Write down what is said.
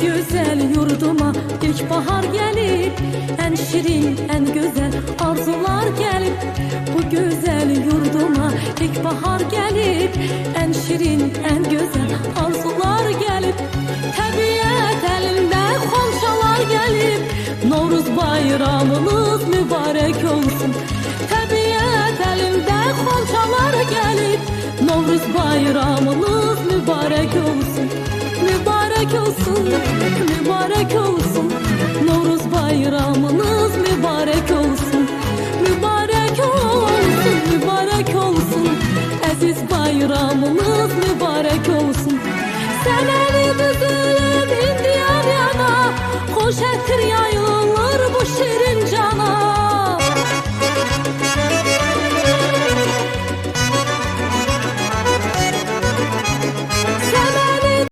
güzel yurduma ilkbahar gelip, en şirin, en güzel arzular gelip. Bu güzel yurduma ilkbahar gelip, en şirin, en güzel arzular gelip. Təbiət elinde xonçalar gelip, Novruz bayramınız mübarek olsun. Təbiət elinde xonçalar gelip, Novruz bayramınız mübarek olsun. Mübarek olsun, mübarek olsun. Novruz bayramınız mübarek olsun. Mübarek olsun, mübarek olsun. Aziz bayramınız mübarek olsun. Sen eli düzülüp indiyan yana, hoş ettir ya